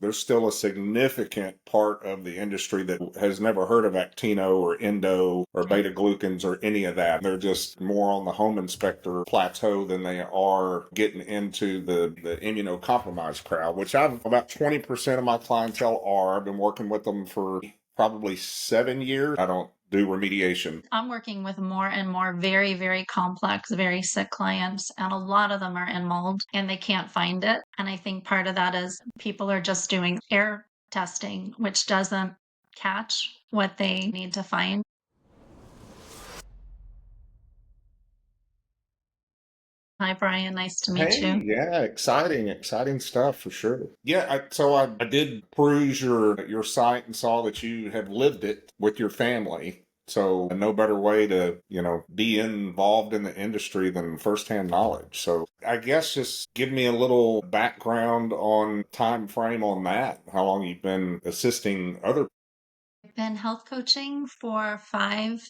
there's still a significant part of the industry that has never heard of Actino or Endo or beta glucans or any of that. They're just more on the home inspector plateau than they are getting into the immunocompromised crowd, which about 20% of my clientele are. I've been working with them for probably 7 years. I don't do remediation. I'm working with more and more very, very complex, very sick clients, and a lot of them are in mold and they can't find it. And I think part of that is people are just doing air testing, which doesn't catch what they need to find. Hi, Brian. Nice to meet Hey, you. yeah, exciting stuff for sure. Yeah, I did peruse your site and saw that you have lived it with your family. So no better way to, be involved in the industry than firsthand knowledge. So I guess just give me a little background on time frame on that. How long you've been assisting other. I've been health coaching for five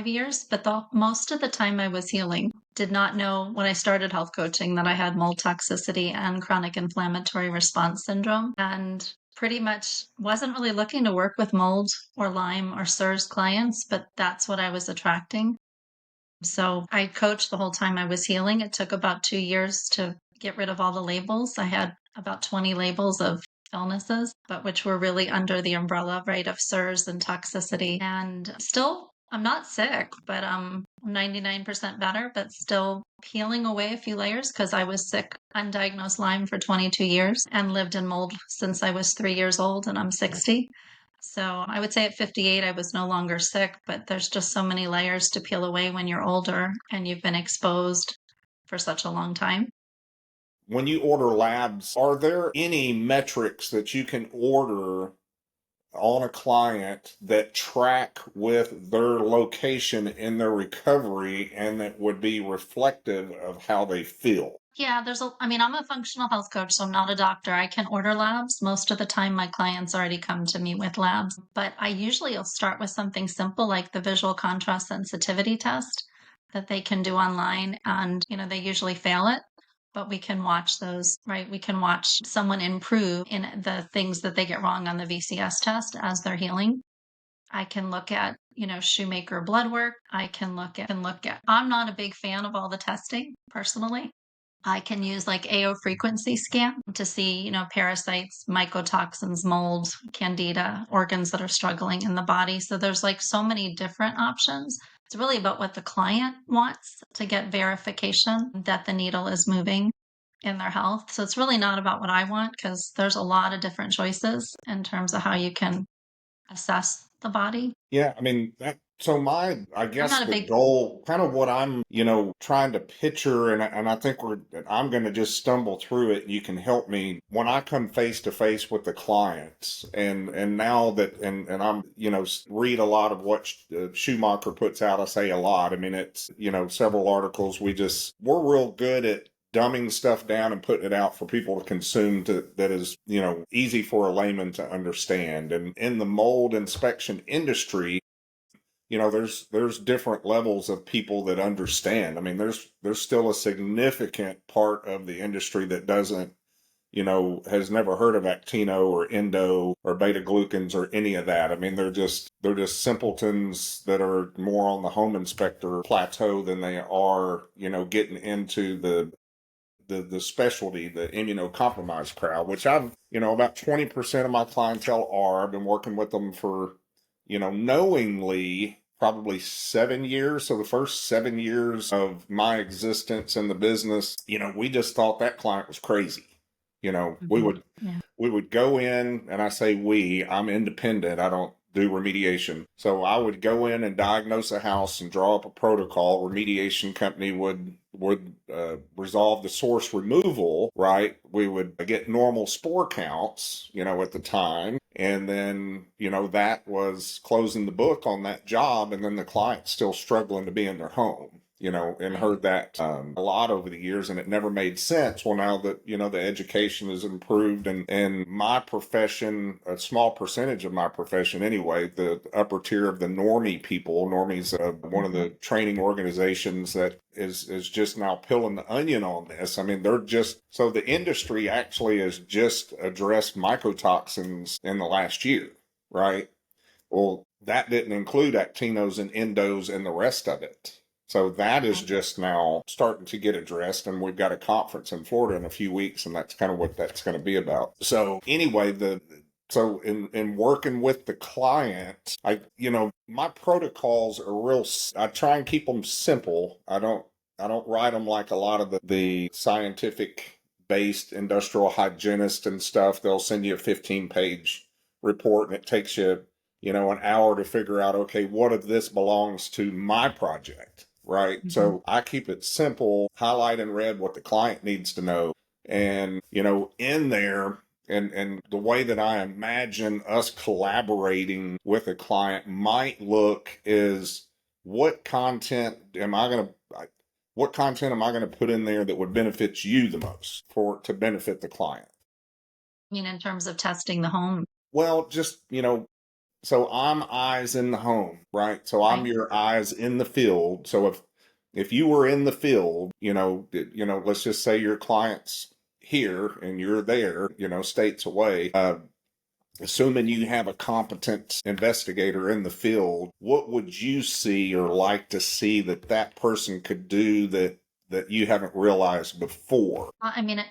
years, but most of the time I was healing. Did not know when I started health coaching that I had mold toxicity and chronic inflammatory response syndrome, and pretty much wasn't really looking to work with mold or Lyme or SIRS clients, but that's what I was attracting. So I coached the whole time I was healing. It took about 2 years to get rid of all the labels. I had about 20 labels of illnesses, but which were really under the umbrella, right, of SIRS and toxicity. And still, I'm not sick, but I'm 99% better, but still peeling away a few layers because I was sick, undiagnosed Lyme for 22 years and lived in mold since I was 3 years old and I'm 60. So I would say at 58, I was no longer sick, but there's just so many layers to peel away when you're older and you've been exposed for such a long time. When you order labs, are there any metrics that you can order on a client that track with their location in their recovery and that would be reflective of how they feel? Yeah, I'm a functional health coach, so I'm not a doctor. I can order labs. Most of the time, my clients already come to me with labs, but I usually will start with something simple like the visual contrast sensitivity test that they can do online. And, they usually fail it, but we can watch those, right? We can watch someone improve in the things that they get wrong on the VCS test as they're healing. I can look at, shoemaker blood work. I'm not a big fan of all the testing personally. I can use like AO frequency scan to see, parasites, mycotoxins, mold, candida, organs that are struggling in the body. So there's like so many different options. It's really about what the client wants to get verification that the needle is moving in their health. So it's really not about what I want because there's a lot of different choices in terms of how you can assess the body. Yeah, I mean, I I'm guess not a the big goal, kind of what I'm, trying to picture, and I think I'm going to just stumble through it. You can help me when I come face to face with the clients, and now that, and I'm, read a lot of what Schumacher puts out. I say a lot. I mean, it's, several articles. We're real good at dumbing stuff down and putting it out for people to consume that is, easy for a layman to understand. And in the mold inspection industry, there's different levels of people that understand. I mean, there's still a significant part of the industry that doesn't, has never heard of Actino or Endo or beta glucans or any of that. I mean, they're just simpletons that are more on the home inspector plateau than they are, getting into the specialty, the immunocompromised crowd, which about 20% of my clientele are. I've been working with them for, knowingly probably 7 years. So the first 7 years of my existence in the business, we just thought that client was crazy. We Mhm. would Yeah. we would go in, and I say I'm independent. I don't do remediation. So I would go in and diagnose a house and draw up a protocol. Remediation company would resolve the source removal, right? We would get normal spore counts, at the time. And then, that was closing the book on that job. And then the client's still struggling to be in their home. and Right. heard that a lot over the years, and it never made sense. Well, now that, the education has improved, and my profession, a small percentage of my profession anyway, the upper tier of the normie people, normies, one of Mhm. the training organizations that is just now peeling the onion on this. I mean, they're just, so the industry actually has just addressed mycotoxins in the last year, right? Well, that didn't include actinos and endos and the rest of it. So that is Right. just now starting to get addressed, and we've got a conference in Florida in a few weeks, and that's kind of what that's going to be about. So anyway, so in working with the client, my protocols are I try and keep them simple. I don't write them like a lot of the scientific based industrial hygienists and stuff. They'll send you a 15-page report, and it takes you an hour to figure out, okay, what of this belongs to my project, right? Mhm. So I keep it simple, highlight in red what the client needs to know. And, in there, and the way that I imagine us collaborating with a client might look is what content am I going to what content am I going to put in there that would benefit you the most for to benefit the client? I mean, in terms of testing the home, Well, just, so I'm eyes in the home, right? So I'm right? your eyes in the field. So if you were in the field, let's just say your client's here and you're there, states away. Assuming you have a competent investigator in the field, what would you see or like to see that that person could do that you haven't realized before? I mean,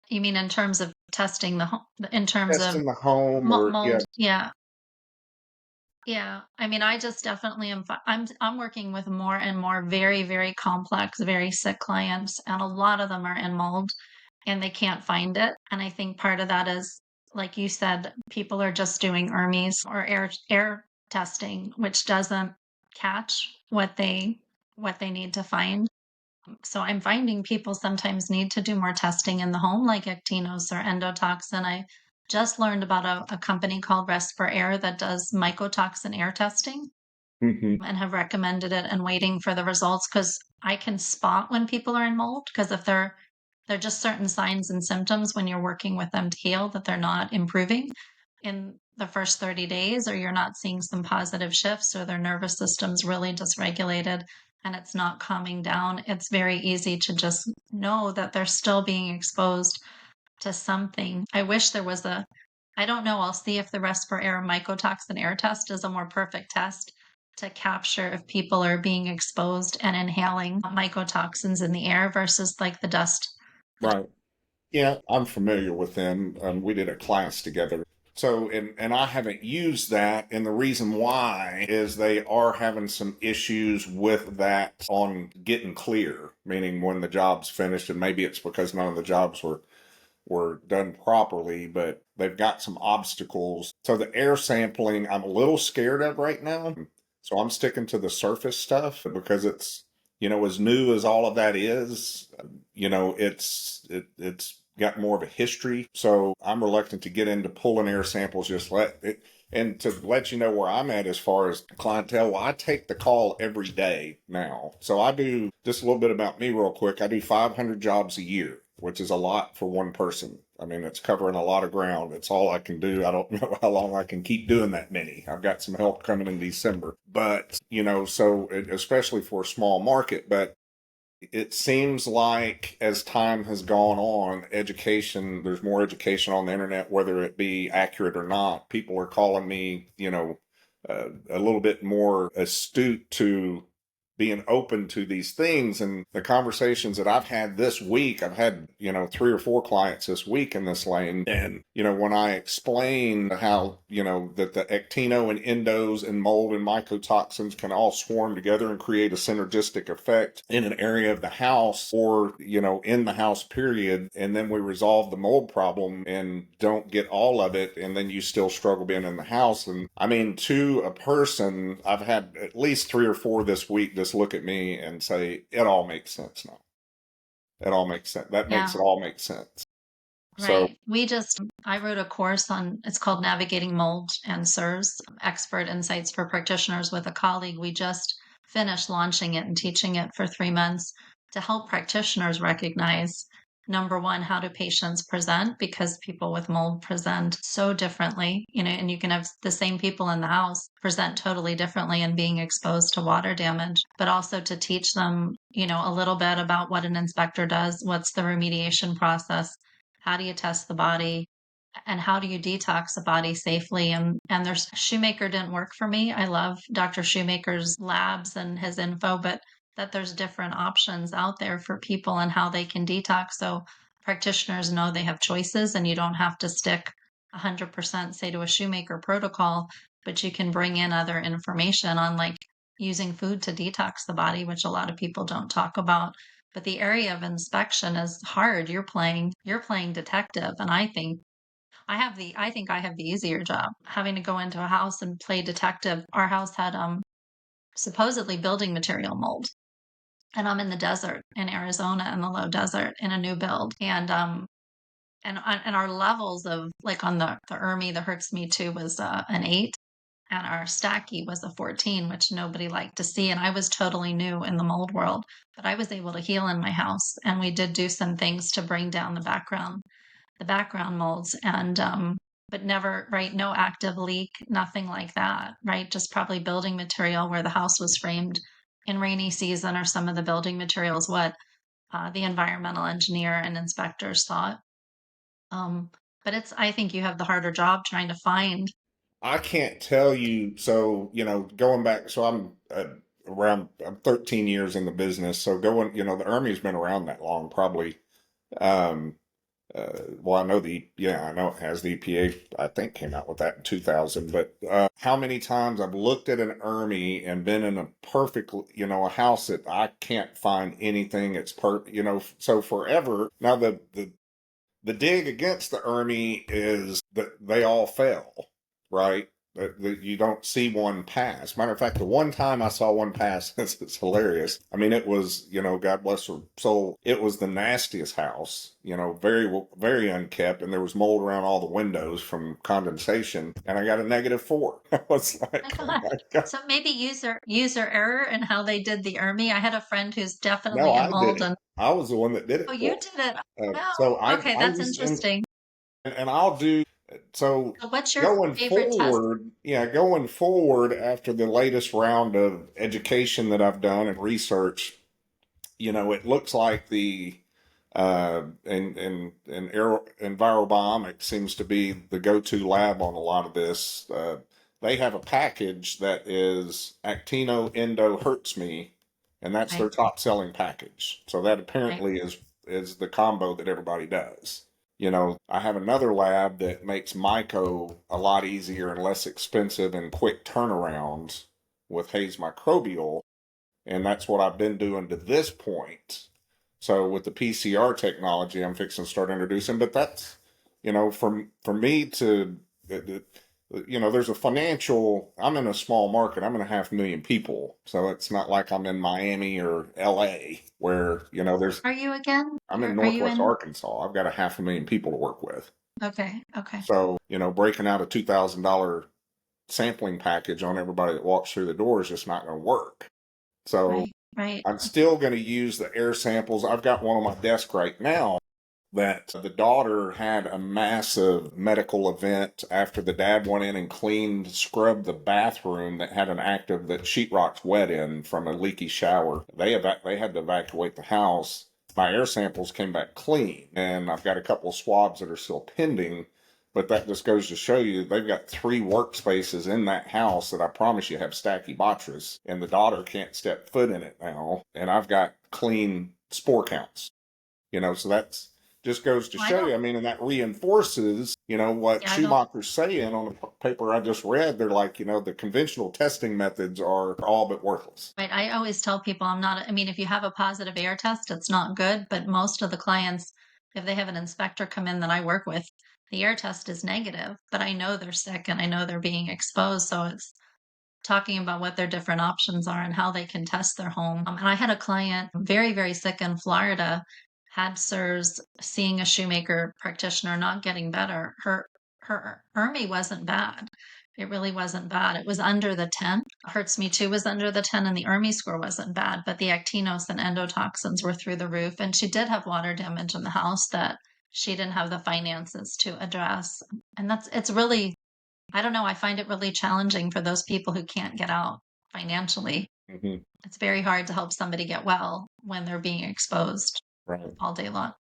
you mean in terms of testing the home, in terms Just of in the home, or yeah. mold? Yeah. Yeah. I mean, I just definitely am. I'm working with more and more very, very complex, very sick clients, and a lot of them are in mold and they can't find it. And I think part of that is, like you said, people are just doing ERMIs or air testing, which doesn't catch what they need to find. So I'm finding people sometimes need to do more testing in the home, like actinos or endotoxin. I just learned about a company called Rest for Air that does mycotoxin air testing Hmm. and have recommended it and waiting for the results because I can spot when people are in mold because if they're just certain signs and symptoms when you're working with them to heal that they're not improving in the first 30 days, or you're not seeing some positive shifts, or their nervous system's really dysregulated and it's not calming down. It's very easy to just know that they're still being exposed to something. I wish there was I don't know, I'll see if the Respir Air mycotoxin air test is a more perfect test to capture if people are being exposed and inhaling mycotoxins in the air versus like the dust. Right. Yeah, I'm familiar with them. We did a class together. So, and I haven't used that, and the reason why is they are having some issues with that on getting clear, meaning when the job's finished, and maybe it's because none of the jobs were done properly, but they've got some obstacles. So the air sampling, I'm a little scared of right now. So I'm sticking to the surface stuff because it's, as new as all of that is, it's got more of a history. So I'm reluctant to get into pulling air samples, just let it. And to let you know where I'm at as far as clientele, well, I take the call every day now. So I do just a little bit about me real quick. I do 500 jobs a year, which is a lot for one person. I mean, it's covering a lot of ground. It's all I can do. I don't know how long I can keep doing that many. I've got some help coming in December, but especially for a small market, but it seems like as time has gone on, there's more education on the internet, whether it be accurate or not. People are calling me, a little bit more astute to being open to these things. And the conversations that I've had this week, I've had, 3 or 4 clients this week in this lane. And, when I explain how, that the actino and endos and mold and mycotoxins can all swarm together and create a synergistic effect in an area of the house, or, in the house period. And then we resolve the mold problem and don't get all of it. And then you still struggle being in the house. And I mean, to a person, I've had at least 3 or 4 this week just look at me and say, it all makes sense now. It all makes sense. That makes Yeah, it all make sense. So, right. I wrote a course it's called Navigating Mold and SIRS, Expert Insights for Practitioners with a colleague. We just finished launching it and teaching it for 3 months to help practitioners recognize, number one, how do patients present? Because people with mold present so differently, and you can have the same people in the house present totally differently and being exposed to water damage, but also to teach them, a little bit about what an inspector does, what's the remediation process, how do you test the body, and how do you detox a body safely. And there's Shoemaker didn't work for me. I love Dr. Shoemaker's labs and his info, but that there's different options out there for people and how they can detox, so practitioners know they have choices and you don't have to stick 100% say to a Shoemaker protocol, but you can bring in other information on like using food to detox the body, which a lot of people don't talk about. But the area of inspection is hard. You're playing detective, and I think I have the easier job having to go into a house and play detective. Our house had supposedly building material mold, and I'm in the desert in Arizona, in the low desert, in a new build. And our levels of, like, on the ERMI, the hurts me too, was an 8, and our Stacky was a 14, which nobody liked to see. And I was totally new in the mold world, but I was able to heal in my house, and we did do some things to bring down the background molds, and but never, right, no active leak, nothing like that, right? Just probably building material where the house was framed in rainy season, or some of the building materials what the environmental engineer and inspectors thought. um, but I think you have the harder job trying to find. I can't tell you. So, going back, so I'm 13 years in the business. So the Army's been around that long, probably. Um, well, I know it has. The EPA, I think, came out with that in 2000. But how many times I've looked at an Army and been in a perfect, a house that I can't find anything. It's so forever. Now the dig against the Army is that they all fell, right? That you don't see one pass. Matter of fact, the one time I saw one pass, it's hilarious. I mean, it was, God bless her soul, it was the nastiest house, very, very unkept, and there was mold around all the windows from condensation, and I got a -4. I was My like, oh God. my God. So maybe user error in how they did the ERMI. I had a friend who's No, definitely in I did mold, it. and I was the one that did oh, it you for did it. them. So Wow. Okay, I that's just, interesting. and I'll do so So what's your going favorite test? forward. Yeah, going forward after the latest round of education that I've done and research, it looks like the and Envirobiomics seems to be the go-to lab on a lot of this. They have a package that is Actino Endo Hurts Me, and that's their Right, top selling package. So that right, apparently is the combo that everybody does. I have another lab that makes myco a lot easier and less expensive and quick turnarounds with Hayes Microbial, and that's what I've been doing to this point. So with the PCR technology, I'm fixing to start introducing, but that's, for me to, there's a financial. I'm in a small market. I'm in 500,000 people, so it's not like I'm in Miami or LA where there's. are you again? I'm in Are you Northwest in? Arkansas. I've got 500,000 people to work with. Okay, okay. So, breaking out a $2,000 sampling package on everybody that walks through the door is just not going to work. So Right, right. I'm still going to use the air samples. I've got one on my desk right now that the daughter had a massive medical event after the dad went in and scrubbed the bathroom that had an active that sheetrock's wet in from a leaky shower. They had to evacuate the house. My air samples came back clean, and I've got a couple of swabs that are still pending. But that just goes to show you they've got 3 workspaces in that house that I promise you have Stachybotrys, and the daughter can't step foot in it now. And I've got clean spore counts. So that's just goes to Well, I show don't. you. I mean, and that reinforces, what Yeah, I don't. Schumacher's saying on the paper I just read. They're like, the conventional testing methods are all but worthless. Right. I always tell people I'm not. I mean, if you have a positive air test, it's not good. But most of the clients, if they have an inspector come in that I work with, the air test is negative. But I know they're sick and I know they're being exposed. So it's talking about what their different options are and how they can test their home. And I had a client very, very sick in Florida, had SIRS, seeing a Shoemaker practitioner, not getting better. her ERMI wasn't bad. It really wasn't bad. It was under the 10. Hurts Me Too was under the 10 and the ERMI score wasn't bad, but the actinos and endotoxins were through the roof. And she did have water damage in the house that she didn't have the finances to address. And it's really, I don't know, I find it really challenging for those people who can't get out financially. Hmm. It's very hard to help somebody get well when they're being exposed Right. all day long.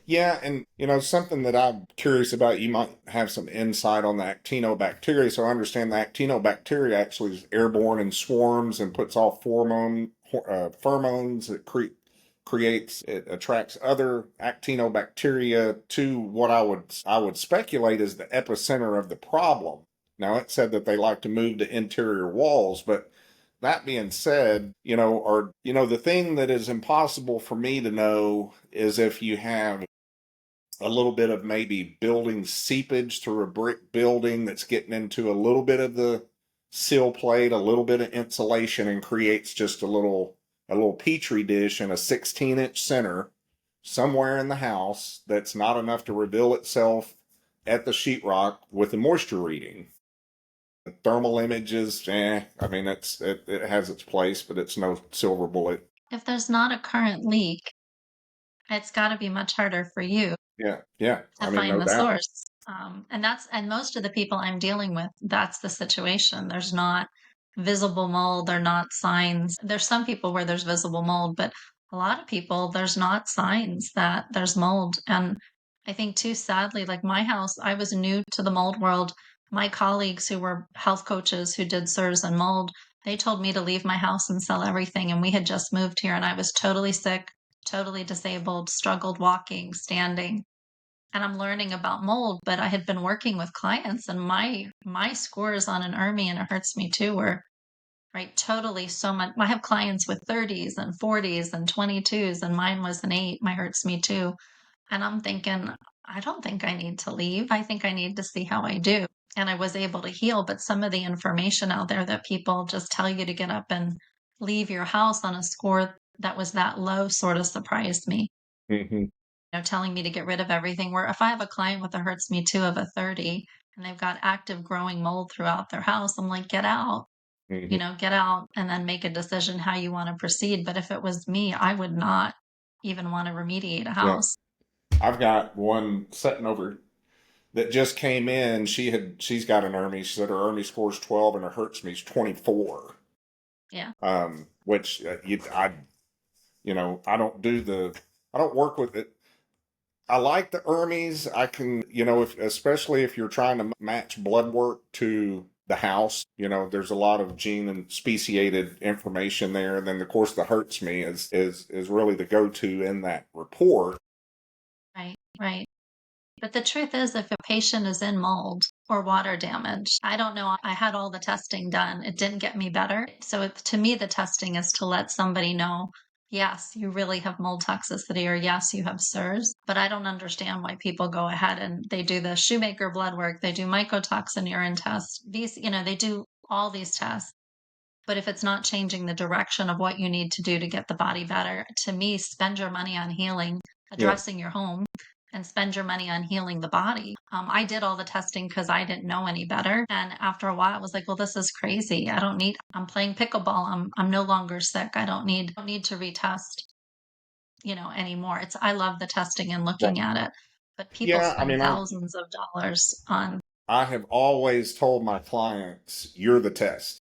Yeah, and something that I'm curious about, you might have some insight on the actinobacteria. So I understand the actinobacteria actually is airborne in swarms and puts off pheromones. It attracts other actinobacteria to what I would speculate is the epicenter of the problem. Now it said that they like to move to interior walls, but that being said, the thing that is impossible for me to know is if you have a little bit of maybe building seepage through a brick building that's getting into a little bit of the sill plate, a little bit of insulation, and creates just a little petri dish in a 16-inch center somewhere in the house that's not enough to reveal itself at the sheetrock with a moisture reading. The thermal images, I mean, it has its place, but it's no silver bullet. If there's not a current leak, it's got to be much harder for you Yeah, yeah. to I mean, find no the doubt. source. And most of the people I'm dealing with, that's the situation. There's not visible mold, they're not signs. There's some people where there's visible mold, but a lot of people, there's not signs that there's mold. And I think too, sadly, like my house, I was new to the mold world. My colleagues who were health coaches who did SIRS and mold, they told me to leave my house and sell everything. And we had just moved here and I was totally sick, totally disabled, struggled walking, standing, and I'm learning about mold, but I had been working with clients and my scores on an ERMI and it hurts me too were right totally so much. I have clients with 30s and 40s and 22s and mine was an 8, my hurts me too. And I'm thinking, I don't think I need to leave. I think I need to see how I do. And I was able to heal, but some of the information out there that people just tell you to get up and leave your house on a score that was that low sort of surprised me, Hmm. telling me to get rid of everything. Where if I have a client with a hurts me too of a 30 and they've got active growing mold throughout their house, I'm like, Hmm. get out and then make a decision how you want to proceed. But if it was me, I would not even want to remediate a Yeah. house. I've got one sitting over that just came in. She's got an ERMI. She said her ERMI score's 12 and her hurts me's 24. Yeah. Which I don't work with it. I like the ERMIs. I can, if especially if you're trying to match blood work to the house, there's a lot of gene and speciated information there. And then of course the hurts me is really the go-to in that report. Right. Right. But the truth is, if a patient is in mold or water damage, I don't know. I had all the testing done. It didn't get me better. So to me, the testing is to let somebody know, yes, you really have mold toxicity, or yes, you have SIRS. But I don't understand why people go ahead and they do the Shoemaker blood work, they do mycotoxin urine tests. They do all these tests. But if it's not changing the direction of what you need to do to get the body better, to me, spend your money on healing, Yeah. addressing your home, and spend your money on healing the body. I did all the testing because I didn't know any better. And after a while, I was like, well, this is crazy. I'm playing pickleball. I'm no longer sick. I don't need to retest, anymore. I love the testing and Right. looking at it, but people Yeah. I spend mean, thousands of dollars on I have always told my clients, you're the test.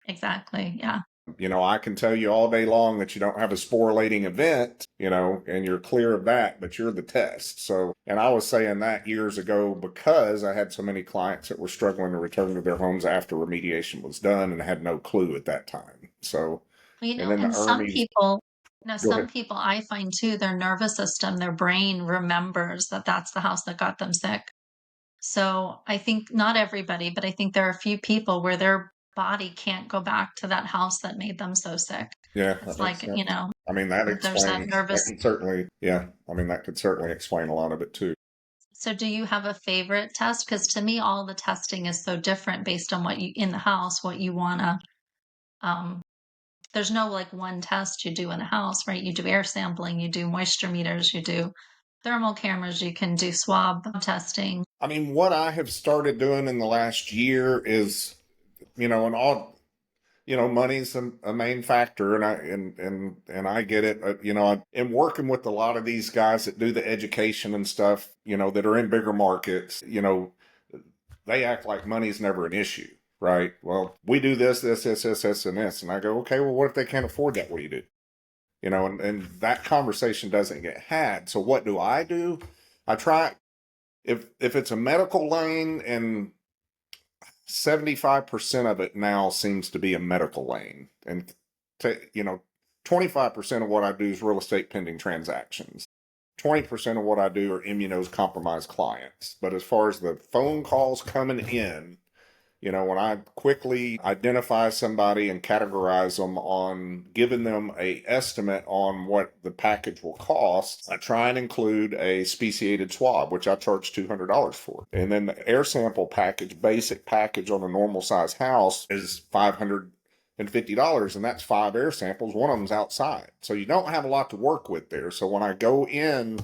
exactly. Yeah. I can tell you all day long that you don't have a sporulating event, and you're clear of that, but you're the test. So, and I was saying that years ago because I had so many clients that were struggling to return to their homes after remediation was done and had no clue at that time. So, and then the And some ERMIs, people, go some ahead. people I find too, their nervous system, their brain remembers that that's the house that got them sick. So I think not everybody, but I think there are a few people where their body can't go back to that house that made them so sick. Yeah, that It's makes like, sense. I mean, that there's that explains, that nervous. can certainly, yeah, I mean, that could certainly explain a lot of it too. So do you have a favorite test? Because to me, all the testing is so different based on what you in the house, what you wanna. Um, there's no like one test you do in a house, right? You do air sampling, you do moisture meters, you do thermal cameras, you can do swab testing. I mean, what I have started doing in the last year is, and all, money's a main factor, and I get it. I am working with a lot of these guys that do the education and stuff, that are in bigger markets. They act like money's never an issue, right? Well, we do this, and this, and I go, okay, well, what if they can't afford that? What do you do? And that conversation doesn't get had. So what do? I try, if it's a medical lane, and 75% of it now seems to be a medical lane, and 25% of what I do is real estate pending transactions. 20% of what I do are immunocompromised clients. But as far as the phone calls coming in, when I quickly identify somebody and categorize them on giving them a estimate on what the package will cost, I try and include a speciated swab, which I charge $200 for. And then the air sample package, basic package on a normal size house, is $550, and that's 5 air samples. One of them's outside. So you don't have a lot to work with there. So when I go in,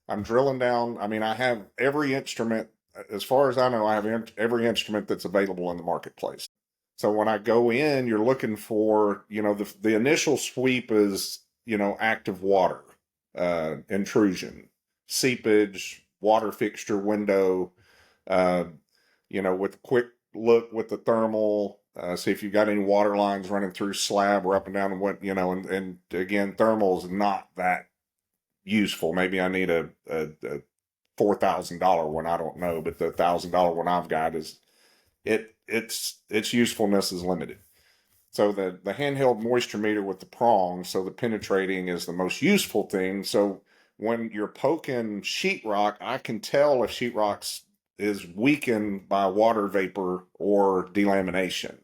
I'm drilling down. I mean, I have every instrument. As far as I know, I have every instrument that's available in the marketplace. So when I go in, you're looking for, the initial sweep is, active water, intrusion, seepage, water fixture window, with quick look with the thermal, see if you've got any water lines running through slab or up and down, and what, and again, thermal is not that useful. Maybe I need a $4,000 one, I don't know, but the $1,000 one I've got is its usefulness is limited. So the handheld moisture meter with the prong, so the penetrating is the most useful thing. So when you're poking sheetrock, I can tell if sheetrock is weakened by water vapor or delamination.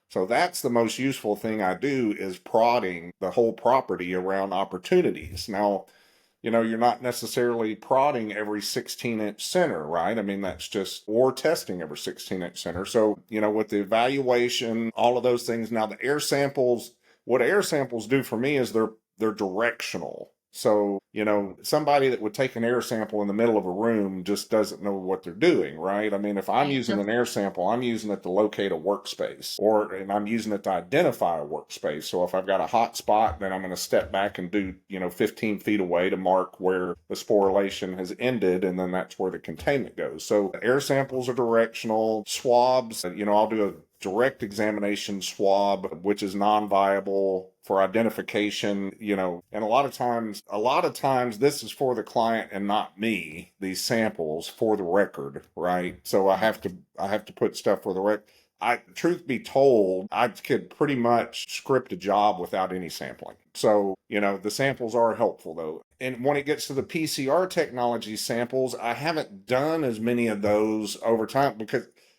So that's the most useful thing I do, is prodding the whole property around opportunities. Now, you're not necessarily prodding every 16-inch center, right? I mean, that's just, or testing every 16-inch center. So, with the evaluation, all of those things. Now, the air samples, what air samples do for me is they're directional. So, somebody that would take an air sample in the middle of a room just doesn't know what they're doing, right? I mean, if I'm using an air sample, I'm using it to locate a workspace, and I'm using it to identify a workspace. So if I've got a hot spot, then I'm going to step back and do, 15 feet away to mark where the sporulation has ended, and then that's where the containment goes. So air samples are directional. Swabs, I'll do a direct examination swab, which is non-viable for identification, and a lot of times this is for the client and not me, these samples for the record, right? So I have to put stuff for the record. Truth be told, I could pretty much script a job without any sampling. So, the samples are helpful though. And when it gets to the PCR technology samples, I haven't done as many of those over time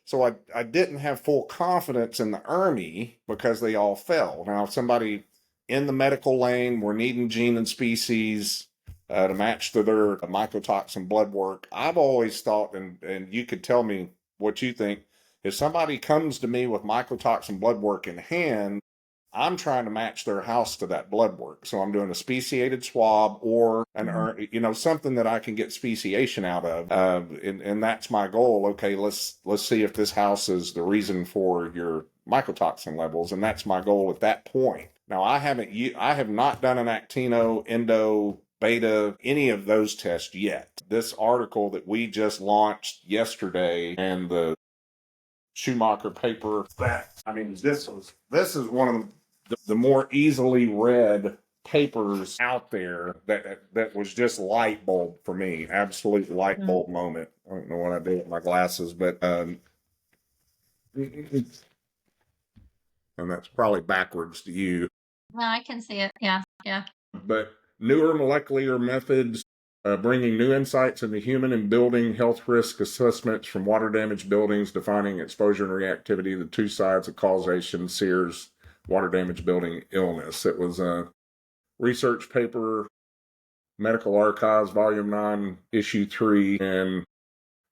so I didn't have full confidence in the ERMI because they all fell. Now, if somebody in the medical lane were needing gene and species to match to their mycotoxin blood work, I've always thought, and you could tell me what you think, if somebody comes to me with mycotoxin blood work in hand, I'm trying to match their house to that blood work. So I'm doing a speciated swab or something that I can get speciation out of. And that's my goal. Okay, let's see if this house is the reason for your mycotoxin levels. And that's my goal at that point. Now I have not done an Actino, endo, beta, any of those tests yet. This article that we just launched yesterday and the Schumacher paper, this is one of the more easily read papers out there that was just light bulb for me. Absolute light bulb moment. I don't know what I did with my glasses, but and that's probably backwards to you. No, I can see it. Yeah. But newer molecular methods, bringing new insights into human and building health risk assessments from water damaged buildings, defining exposure and reactivity, the two sides of causation, SEERS, water damage building illness. It was a research paper, Medical Archives, Volume 9, Issue 3, and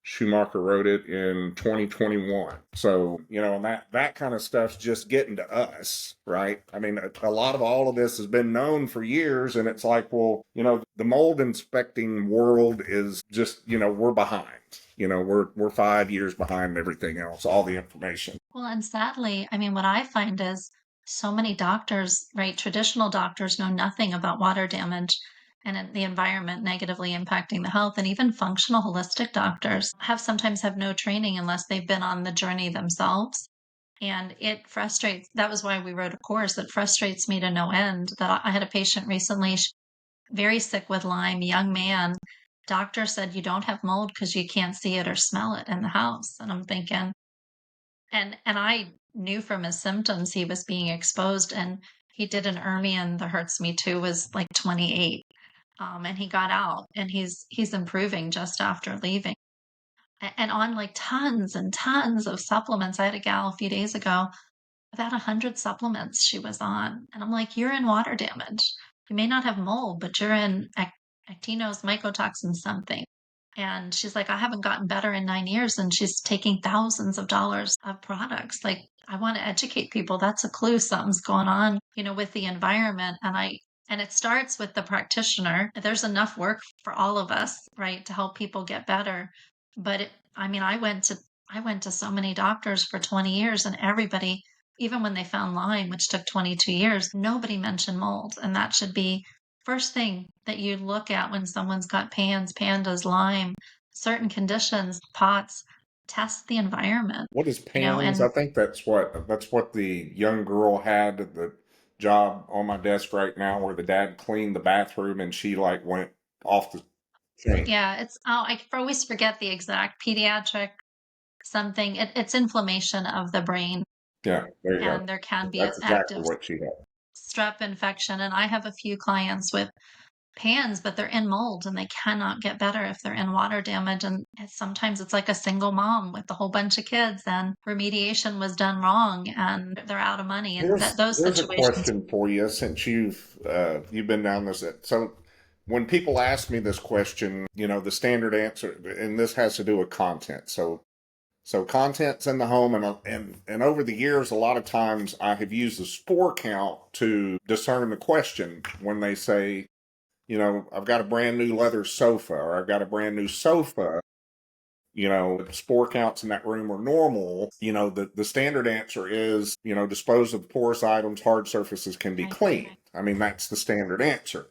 Schumacher wrote it in 2021. So, and that kind of stuff's just getting to us, right? I mean, a lot of all of this has been known for years, and it's like, well, the mold inspecting world is just, we're behind. We're 5 years behind everything else, all the information. Well, and sadly, I mean, what I find is so many doctors, right, traditional doctors know nothing about water damage and the environment negatively impacting the health. And even functional holistic doctors sometimes have no training unless they've been on the journey themselves. And it frustrates, that was why we wrote a course. It frustrates me to no end that I had a patient recently, very sick with Lyme, young man. Doctor said, you don't have mold because you can't see it or smell it in the house. And I'm thinking, and I knew from his symptoms he was being exposed, and he did an Ermion, the hurts me too, was like 28. And he got out and he's improving just after leaving. And on like tons and tons of supplements. I had a gal a few days ago, about 100 supplements she was on. And I'm like, you're in water damage. You may not have mold, but you're in Actino's mycotoxin something. And she's like, I haven't gotten better in 9 years. And she's taking thousands of dollars of products. Like, I want to educate people. That's a clue something's going on, with the environment. And it starts with the practitioner. There's enough work for all of us, right, to help people get better. But I mean, I went to so many doctors for 20 years, and everybody, even when they found Lyme, which took 22 years, nobody mentioned mold. And that should be first thing that you look at when someone's got pandas, Lyme, certain conditions, POTS, test the environment, What is PANS? I and think that's what the young girl had at the job on my desk right now, where the dad cleaned the bathroom and she like went off the thing. yeah, I always forget the exact pediatric something. It's inflammation of the brain, Yeah, there you go. and there can be an That's exactly active what she had. strep infection. And I have a few clients with pans, but they're in mold and they cannot get better if they're in water damage. And sometimes it's like a single mom with a whole bunch of kids, and remediation was done wrong and they're out of money. And that Here's those here's a situations, question for you, since you've been down this. So when people ask me this question, the standard answer, and this has to do with content. So content's in the home, and over the years, a lot of times I have used the spore count to discern the question when they say, I've got a brand new leather sofa, or I've got a brand new sofa. The spore counts in that room are normal. The standard answer is, dispose of porous items, hard surfaces can be right? cleaned. I mean, that's the standard answer.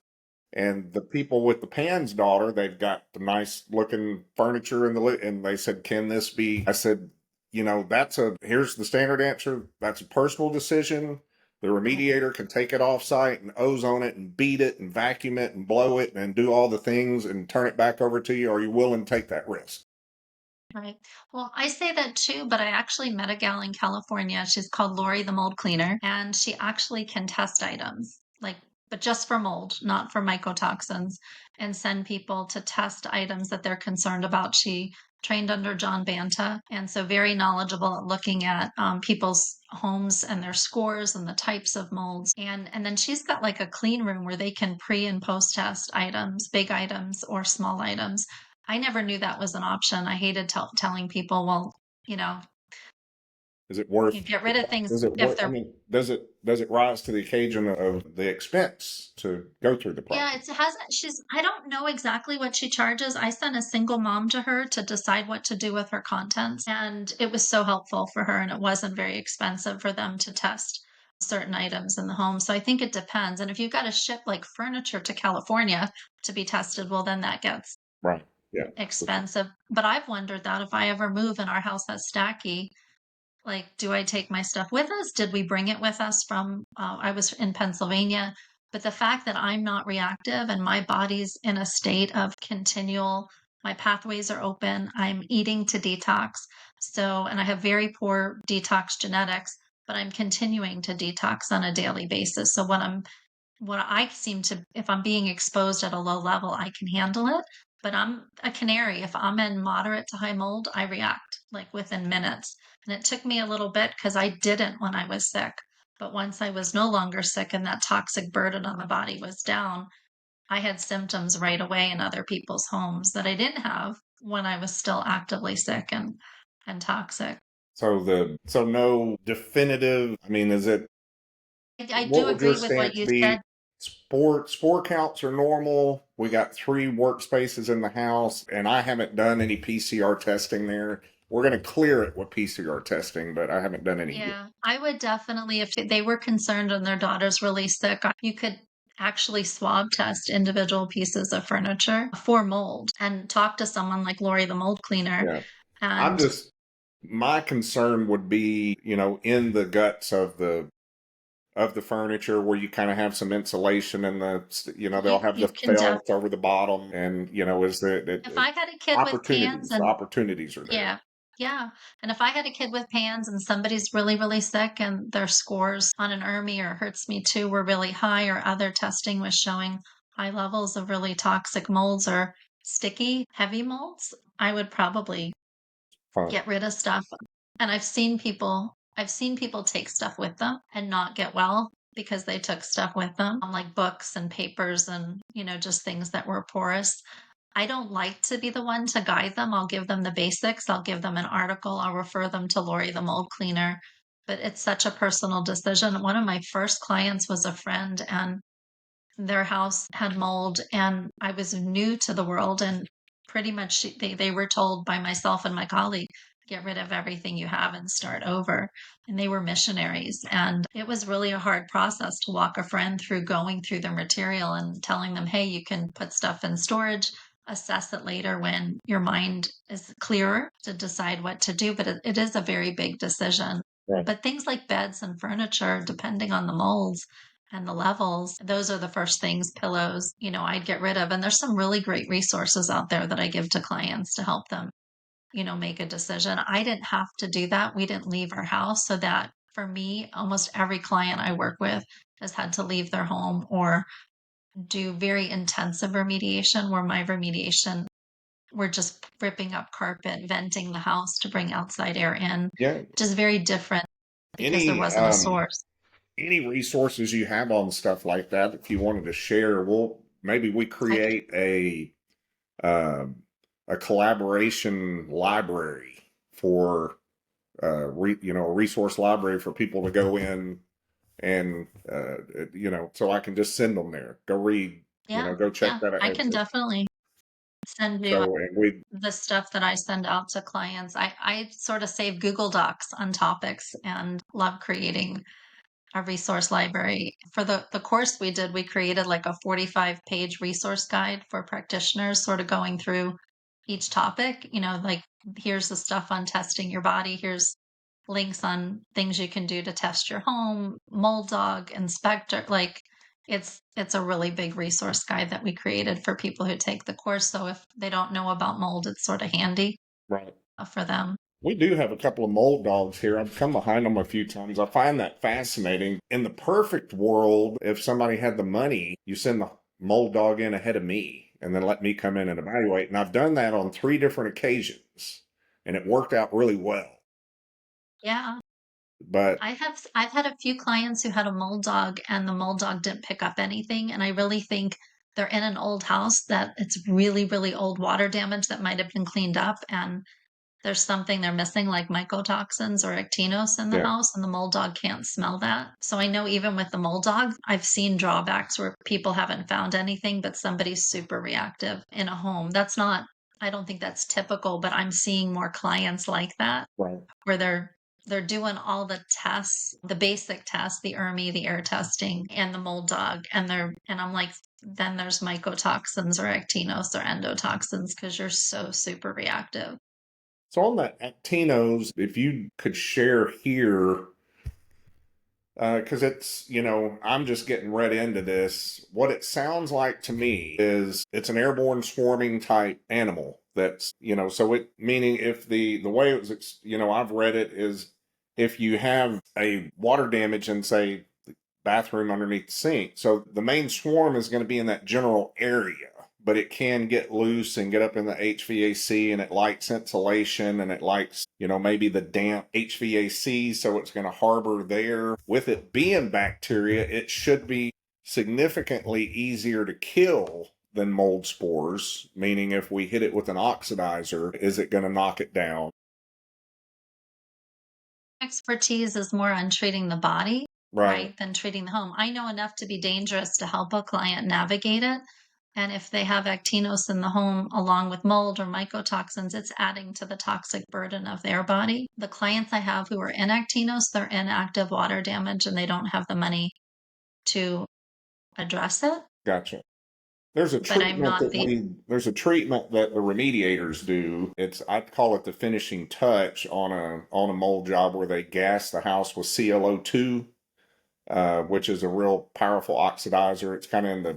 And the people with the Pan's daughter, they've got the nice looking furniture and they said, can this be? I said, here's the standard answer. That's a personal decision. The remediator can take it off site and ozone it and beat it and vacuum it and blow it and do all the things and turn it back over to you. Are you willing to take that risk? Right. Well, I say that too, but I actually met a gal in California. She's called Lori the Mold Cleaner, and she actually can test items, like, but just for mold, not for mycotoxins, and send people to test items that they're concerned about. She trained under John Banta, and so very knowledgeable at looking at people's homes and their scores and the types of molds. And then she's got like a clean room where they can pre and post test items, big items or small items. I never knew that was an option. I hated telling people, well, you know, Is it you worth? get rid of things Does it if work? I they're, mean, does it rise to the occasion of the expense to go through the yeah, process? it hasn't, I don't know exactly what she charges. I sent a single mom to her to decide what to do with her contents. And it was so helpful for her. And it wasn't very expensive for them to test certain items in the home. So I think it depends. And if you've got to ship like furniture to California to be tested, well, then that gets Right. Yeah. For sure. expensive. But I've wondered that if I ever move and our house has stacky, like, do I take my stuff with us? Did we bring it with us from, I was in Pennsylvania, but the fact that I'm not reactive and my body's in a state of continual, my pathways are open, I'm eating to detox. So, and I have very poor detox genetics, but I'm continuing to detox on a daily basis. So what I seem to, if I'm being exposed at a low level, I can handle it. But I'm a canary. If I'm in moderate to high mold, I react like within minutes. And it took me a little bit because I didn't when I was sick. But once I was no longer sick and that toxic burden on the body was down, I had symptoms right away in other people's homes that I didn't have when I was still actively sick and toxic. So no definitive. I mean, is it? I What do would your agree with what stance you be? said. Spore counts are normal. We got 3 workspaces in the house, and I haven't done any PCR testing there. We're going to clear it with PCR testing, but I haven't done any yet. Yeah, I would definitely, if they were concerned and their daughter's really sick, you could actually swab test individual pieces of furniture for mold and talk to someone like Lori, the mold cleaner. Yeah. I'm And just, my concern would be, in the guts of the furniture where you kind of have some insulation and they'll have you the can felt over the bottom, and is if the I had a kid with pans opportunities. The and opportunities are there. yeah, yeah. And if I had a kid with PANS and somebody's really, really sick and their scores on an ERMI or Hertz Me Too were really high, or other testing was showing high levels of really toxic molds or sticky, heavy molds, I would probably Fine. get rid of stuff. And I've seen people take stuff with them and not get well because they took stuff with them, like books and papers and, just things that were porous. I don't like to be the one to guide them. I'll give them the basics. I'll give them an article. I'll refer them to Lori, the mold cleaner. But it's such a personal decision. One of my first clients was a friend, and their house had mold, and I was new to the world, and pretty much they were told by myself and my colleague, get rid of everything you have and start over. And they were missionaries, and it was really a hard process to walk a friend through going through their material and telling them, hey, you can put stuff in storage, assess it later when your mind is clearer to decide what to do. But it is a very big decision. Right. But things like beds and furniture, depending on the molds and the levels, those are the first things, pillows, I'd get rid of. And there's some really great resources out there that I give to clients to help them, make a decision. I didn't have to do that. We didn't leave our house. So that for me, almost every client I work with has had to leave their home or do very intensive remediation, where my remediation, we're just ripping up carpet, venting the house to bring outside air in, Yeah. which is very different because there Any wasn't a source. any resources you have on stuff like that, if you wanted to share, maybe we I create um, a collaboration library for a resource library for people to go in and so I can just send them there. Go read, Yeah, go check yeah, that out. I can definitely send you So and we the stuff that I send out to clients. I sort of save Google Docs on topics and love creating a resource library. For the course we did, we created like a 45-page resource guide for practitioners, sort of going through each topic, like here's the stuff on testing your body, here's links on things you can do to test your home, mold dog, inspector, like it's a really big resource guide that we created for people who take the course. So if they don't know about mold, it's sort of handy right. for them. We do have a couple of mold dogs here. I've come behind them a few times. I find that fascinating. In the perfect world, if somebody had the money, you send the mold dog in ahead of me and then let me come in and evaluate. And I've done that on 3 different occasions, and it worked out really well. Yeah. But I've had a few clients who had a mold dog and the mold dog didn't pick up anything. And I really think they're in an old house that it's really, really old water damage that might have been cleaned up. And there's something they're missing, like mycotoxins or actinos in the yeah, house, and the mold dog can't smell that. So I know even with the mold dog, I've seen drawbacks where people haven't found anything, but somebody's super reactive in a home. I don't think that's typical, but I'm seeing more clients like that right. where they're doing all the tests, the basic tests, the ERMI, the air testing, and the mold dog, and I'm like, then there's mycotoxins or actinos or endotoxins because you're so super reactive. So on that Actinos, if you could share here, because I'm just getting read into this. What it sounds like to me is it's an airborne swarming type animal. That's, so it meaning if the way it was, I've read it is if you have a water damage in, say, the bathroom underneath the sink. So the main swarm is going to be in that general area, but it can get loose and get up in the HVAC, and it likes insulation and it likes, maybe the damp HVAC. So it's going to harbor there. With it being bacteria, it should be significantly easier to kill than mold spores, meaning if we hit it with an oxidizer, is it going to knock it down? Expertise is more on treating the body, Right. right, than treating the home. I know enough to be dangerous to help a client navigate it. And if they have actinos in the home along with mold or mycotoxins, it's adding to the toxic burden of their body. The clients I have who are in actinos, they're in active water damage and they don't have the money to address it. Gotcha. There's a But I'm treatment not that the there's a treatment that the remediators do. I'd call it the finishing touch on a mold job where they gas the house with ClO2, which is a real powerful oxidizer. It's kind of in the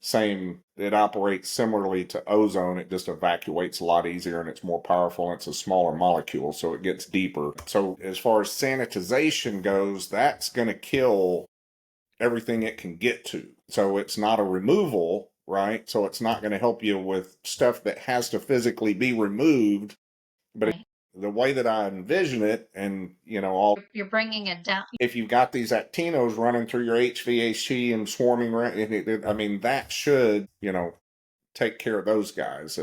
same, it operates similarly to ozone. It just evacuates a lot easier and it's more powerful and it's a smaller molecule, so it gets deeper. So as far as sanitization goes, that's going to kill everything it can get to. So it's not a removal, right? So it's not going to help you with stuff that has to physically be removed. But right. the way that I envision it, and all You're bringing it down. if you've got these actinos running through your HVAC and swarming around, I mean, that should, take care of those guys.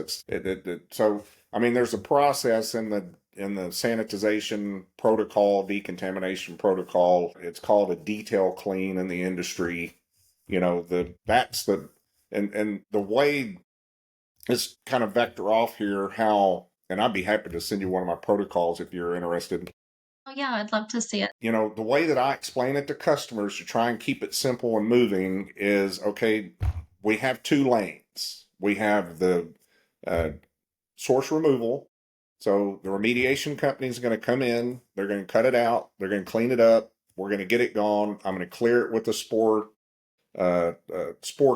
So, I mean, there's a process in the sanitization protocol, decontamination protocol. It's called a detail clean in the industry. That's the and the way it's kind of vector off here how, and I'd be happy to send you one of my protocols if you're interested. Oh, yeah, I'd love to see it. The way that I explain it to customers to try and keep it simple and moving is, okay, we have two lanes. We have the uh, source removal. So the remediation company is going to come in, they're going to cut it out, they're going to clean it up, we're going to get it gone. I'm going to clear it with the spore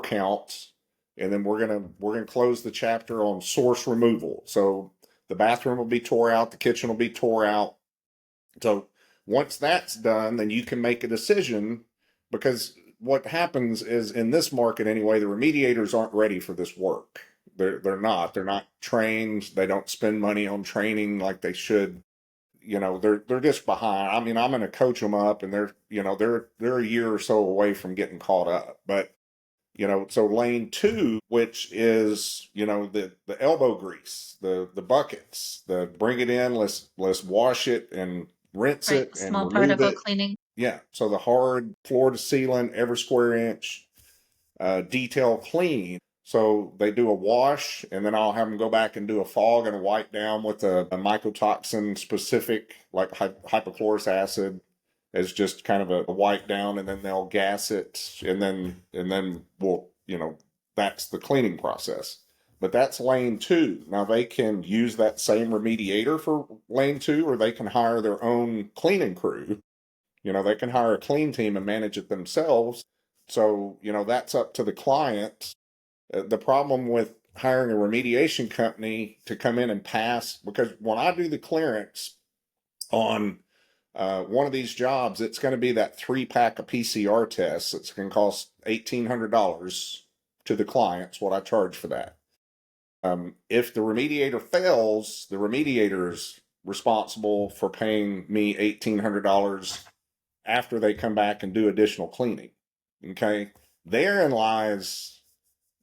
counts, and then we're gonna close the chapter on source removal. So the bathroom will be tore out, the kitchen will be tore out. So once that's done, then you can make a decision, because what happens is, in this market anyway, the remediators aren't ready for this work. They're not trained. They don't spend money on training like they should. They're just behind. I mean, I'm going to coach them up, and they're a year or so away from getting caught up. But so lane two, which is the elbow grease, the buckets, the bring it in, let's wash it and rinse Right. it and Small remove particle it. cleaning. Yeah, so the hard floor to ceiling, every square inch, detail clean. So they do a wash, and then I'll have them go back and do a fog and a wipe down with a mycotoxin specific, like hypochlorous acid, as just kind of a wipe down, and then they'll gas it, and then we'll, that's the cleaning process. But that's lane two. Now they can use that same remediator for lane two, or they can hire their own cleaning crew. They can hire a clean team and manage it themselves. So, that's up to the client. The problem with hiring a remediation company to come in and pass, because when I do the clearance on one of these jobs, it's going to be that 3-pack of PCR tests. It's going to cost $1,800 to the clients, what I charge for that. If the remediator fails, the remediator's responsible for paying me $1,800 after they come back and do additional cleaning. Okay. Therein lies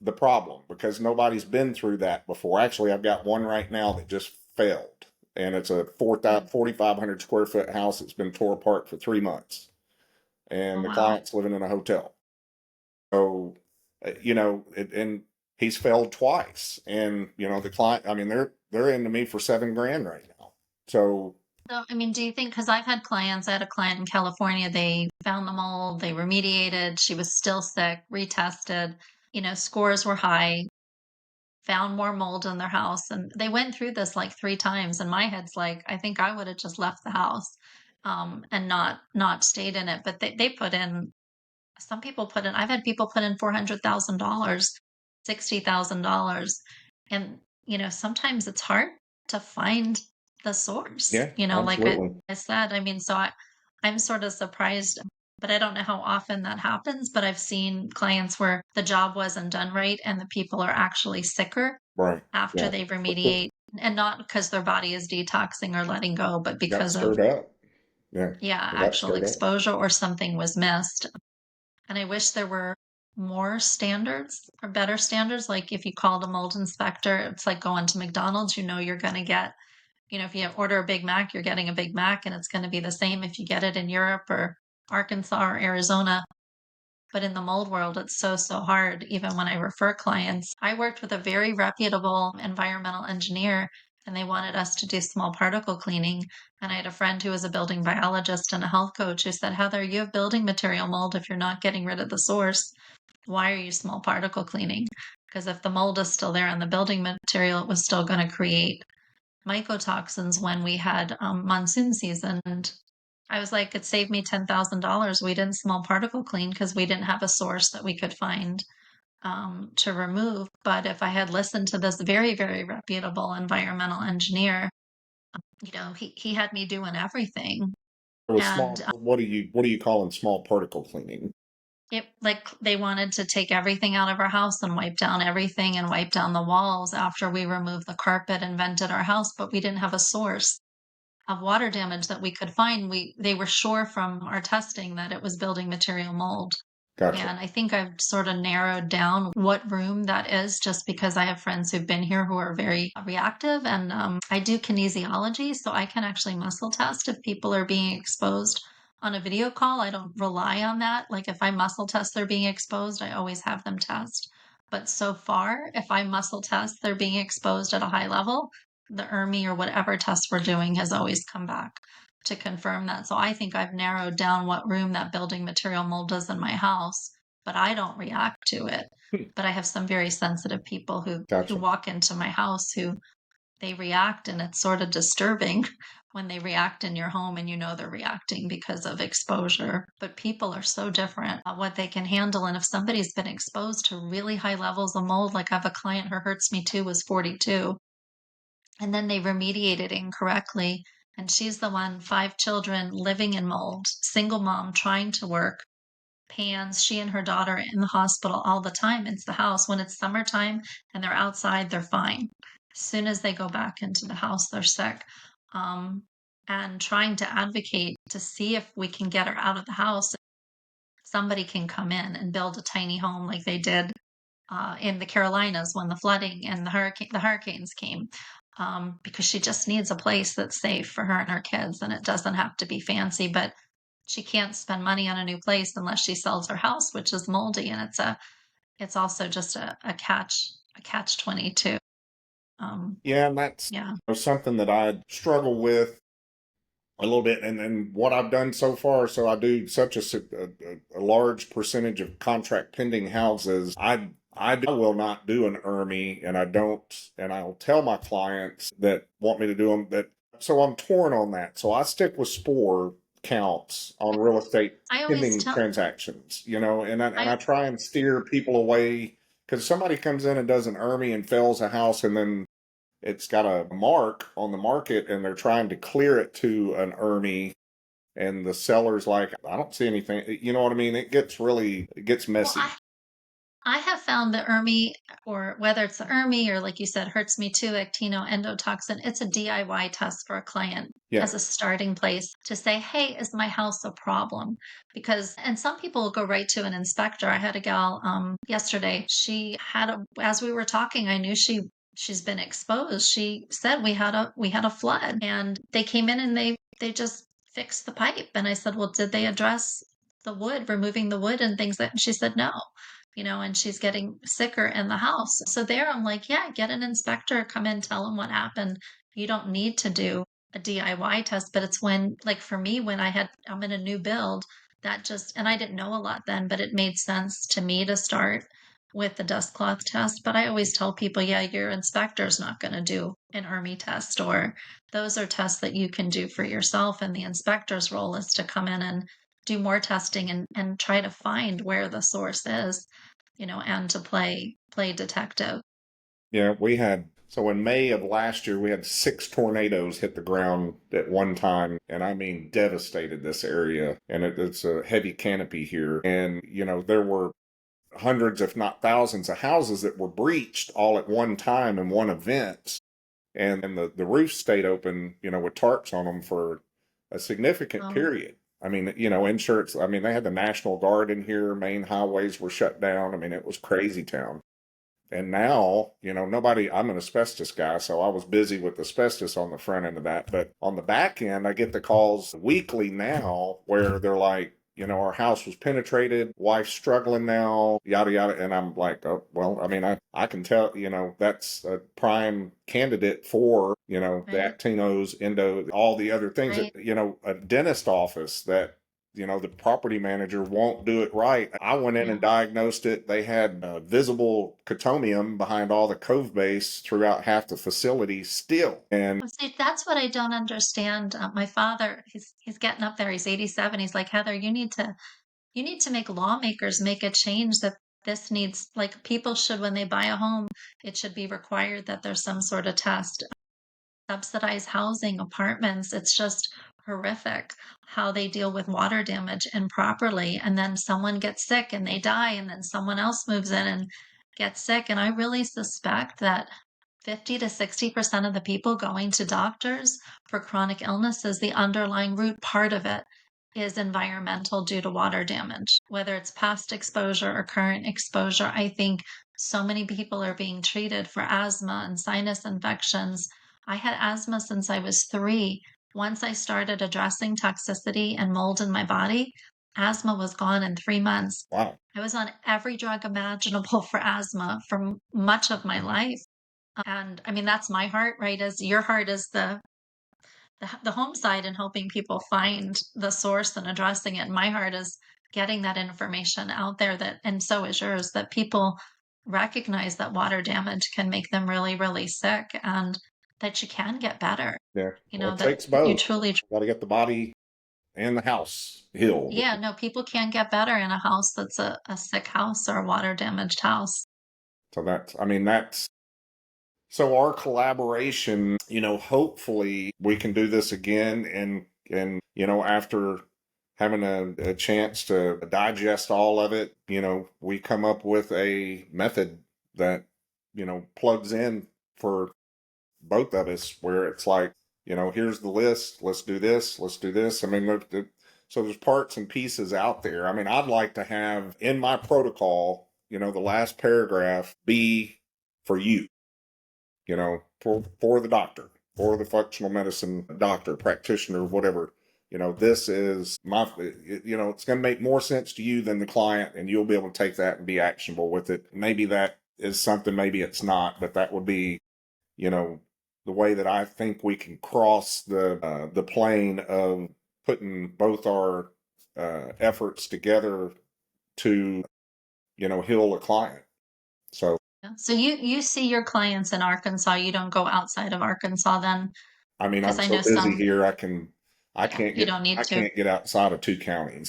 the problem, because nobody's been through that before. Actually, I've got one right now that just failed, and it's a 4,500 square foot house that's been tore apart for 3 months, Oh, and the wow. client's living in a hotel. So, and he's failed twice, and the client, I mean, they're into me for $7,000 right now. So, So, I mean, do you think, because I had a client in California, they found the mold, they remediated, she was still sick, retested, scores were high, found more mold in their house. And they went through this like 3 times. And my head's like, I think I would have just left the house and not stayed in it. But they put in, some people put in, I've had people put in $400,000, $60,000. And, sometimes it's hard to find the source, yeah, like I absolutely. said. I mean, so I'm sort of surprised, but I don't know how often that happens. But I've seen clients where the job wasn't done right and the people are actually sicker Right. after Yeah. they remediate, and not because their body is detoxing or letting go, but Got because of, stirred up. Yeah. yeah, They got actual stirred up. exposure or something was missed. And I wish there were more standards or better standards. Like if you called a mold inspector, it's like going to McDonald's, you know, you're going to get, you know, if you order a Big Mac, you're getting a Big Mac and it's going to be the same if you get it in Europe or Arkansas or Arizona. But in the mold world, it's so, so hard. Even when I refer clients, I worked with a very reputable environmental engineer and they wanted us to do small particle cleaning. And I had a friend who was a building biologist and a health coach who said, Heather, you have building material mold. If you're not getting rid of the source, why are you small particle cleaning? Because if the mold is still there in the building material, it was still going to create mycotoxins when we had monsoon season. And I was like, it saved me $10,000. We didn't small particle clean because we didn't have a source that we could find to remove. But if I had listened to this very, very reputable environmental engineer, you know, he had me doing everything. With And small, what are you calling small particle cleaning? it like they wanted to take everything out of our house and wipe down everything and wipe down the walls after we removed the carpet and vented our house, but we didn't have a source of water damage that we could find. They were sure from our testing that it was building material mold. Gotcha. And I think I've sort of narrowed down what room that is just because I have friends who've been here who are very reactive. And I do kinesiology, so I can actually muscle test if people are being exposed on a video call. I don't rely on that. Like if I muscle test they're being exposed, I always have them test. But so far, if I muscle test they're being exposed at a high level, the ERMI or whatever test we're doing has always come back to confirm that. So I think I've narrowed down what room that building material mold is in my house, but I don't react to it. Hmm. But I have some very sensitive people who Gotcha. walk into my house who they react, and it's sort of disturbing when they react in your home and you know they're reacting because of exposure. But people are so different what they can handle. And if somebody's been exposed to really high levels of mold, like I have a client who hurts me too, was 42, and then they remediated incorrectly. And she's the one, 5 children living in mold, single mom trying to work, pans. She and her daughter in the hospital all the time. It's the house. When it's summertime and they're outside, they're fine. As soon as they go back into the house, they're sick. Um, and trying to advocate to see if we can get her out of the house. Somebody can come in and build a tiny home like they did in the Carolinas when the flooding and the hurricanes came, because she just needs a place that's safe for her and her kids, and it doesn't have to be fancy. But she can't spend money on a new place unless she sells her house, which is moldy, and it's also just a catch 22. Yeah, and that's Yeah. something that I struggle with a little bit, and what I've done so far. So I do such a large percentage of contract pending houses. I will not do an ERMI, and I don't, and I'll tell my clients that want me to do them that. So I'm torn on that. So I stick with spore counts on real estate I always pending tell transactions, and I I try and steer people away because somebody comes in and does an ERMI and fells a house, and then it's got a mark on the market and they're trying to clear it to an ERMI, and the seller's like, I don't see anything. You know what I mean? It gets well, messy. I have found the ERMI, or whether it's the ERMI or like you said, hurts me too, Actino endotoxin, it's a DIY test for a client Yeah. as a starting place to say, hey, is my house a problem? Because, and some people will go right to an inspector. I had a gal yesterday. She had as we were talking, I knew she's been exposed. She said we had a flood, and they came in and they just fixed the pipe. And I said, well, did they address the wood, removing the wood and things that? And she said no, and she's getting sicker in the house. So there I'm like, yeah, get an inspector, come in, tell them what happened. You don't need to do a DIY test, but it's when, like for me, when I'm in a new build, and I didn't know a lot then, but it made sense to me to start with the dust cloth test. But I always tell people, yeah, your inspector's not going to do an ERMI test, or those are tests that you can do for yourself. And the inspector's role is to come in and do more testing and try to find where the source is, and to play detective. Yeah. So in May of last year, we had 6 tornadoes hit the ground at one time. And I mean, devastated this area. And it's a heavy canopy here. And, there were hundreds, if not thousands, of houses that were breached all at one time in one event. And the roof stayed open, with tarps on them for a significant Um, period. I mean, insurance, I mean, they had the National Guard in here, main highways were shut down. I mean, it was crazy town. And now, nobody, I'm an asbestos guy, so I was busy with asbestos on the front end of that. But on the back end, I get the calls weekly now where they're like, our house was penetrated, wife's struggling now, yada, yada. And I'm like, oh, well, I mean, I can tell, that's a prime candidate for, the Right. Actinos, endo, all the other things Right. that, a dentist office that the property manager won't do it right. I went in and Yeah. diagnosed it. They had visible cotomium behind all the cove base throughout half the facility still. And Well, see, that's what I don't understand. My father, he's getting up there. He's 87. He's like, Heather, you need to make lawmakers make a change that this needs, like, people should, when they buy a home, it should be required that there's some sort of test. Subsidized housing, apartments, it's just horrific how they deal with water damage improperly. And then someone gets sick and they die, and then someone else moves in and gets sick. And I really suspect that 50 to 60% of the people going to doctors for chronic illnesses, the underlying root part of it is environmental due to water damage, whether it's past exposure or current exposure. I think so many people are being treated for asthma and sinus infections. I had asthma since I was 3. Once I started addressing toxicity and mold in my body, asthma was gone in 3 months. wow, I was on every drug imaginable for asthma for much of my life. And I mean, that's my heart, right? As your heart is the home side and helping people find the source and addressing it. My heart is getting that information out there, that, and so is yours, that people recognize that water damage can make them really, really sick, and that you can get better. yeah, well, it That takes you both. truly, Got to get the body and the house healed. yeah, no, people can get better in a house that's a sick house or a water damaged house. So I mean, so our collaboration, hopefully we can do this again and, after having a chance to digest all of it, we come up with a method that, plugs in for both of us where it's like, here's the list, let's do this, let's do this. I mean, so there's parts and pieces out there. I mean, I'd like to have in my protocol, the last paragraph be for you, for the doctor, for the functional medicine doctor, practitioner, whatever. This is my, it's going to make more sense to you than the client, and you'll be able to take that and be actionable with it. Maybe that is something, maybe it's not, but that would be, you know, the way that I think we can cross the plane of putting both our efforts together to, heal a client. So, Yeah. So you see your clients in Arkansas. You don't go outside of Arkansas then, I mean, because I'm I so know busy some. here, Yeah, you don't need I to. can't get outside of 2 counties.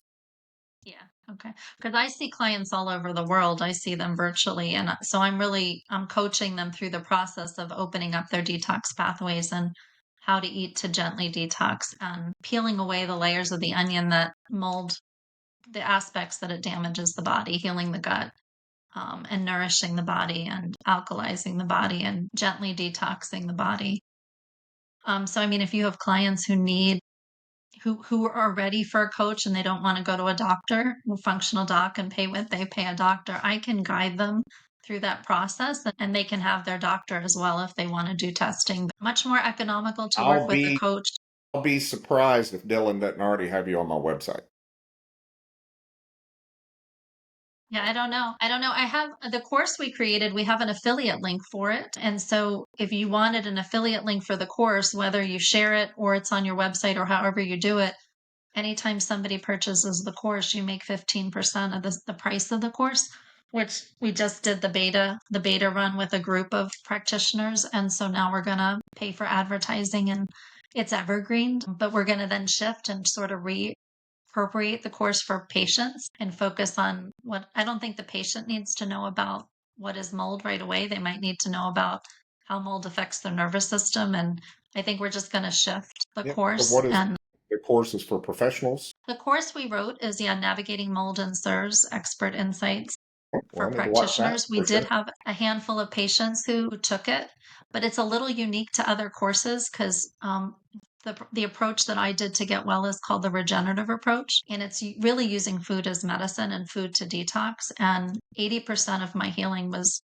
Yeah, okay. Because I see clients all over the world. I see them virtually, and so I'm coaching them through the process of opening up their detox pathways and how to eat to gently detox and peeling away the layers of the onion that mold the aspects that it damages the body, healing the gut, and nourishing the body and alkalizing the body and gently detoxing the body. So I mean, if you have clients who are ready for a coach and they don't want to go to a doctor, a functional doc, and pay what they pay a doctor, I can guide them through that process, and they can have their doctor as well if they want to do testing. Much more economical to work I'll with a be coach. I'll be surprised if Dylan doesn't already have you on my website. Yeah, I don't know. I don't know. I have the course we created, we have an affiliate link for it. And so if you wanted an affiliate link for the course, whether you share it or it's on your website or however you do it, anytime somebody purchases the course, you make 15% of the price of the course, which we just did the beta run with a group of practitioners. And so now we're going to pay for advertising, and it's evergreen, but we're going to then shift and sort of appropriate the course for patients and focus on what I don't think the patient needs to know about what is mold right away. They might need to know about how mold affects their nervous system. And I think we're just going to shift the Yep. So course. what is And the course is for professionals? the course we wrote is, yeah, Navigating Mold and SIRS Expert Insights Well, for I need to watch that practitioners. We for did sure. have a handful of patients who took it, but it's a little unique to other courses because the approach that I did to get well is called the regenerative approach, and it's really using food as medicine and food to detox. And 80% of my healing was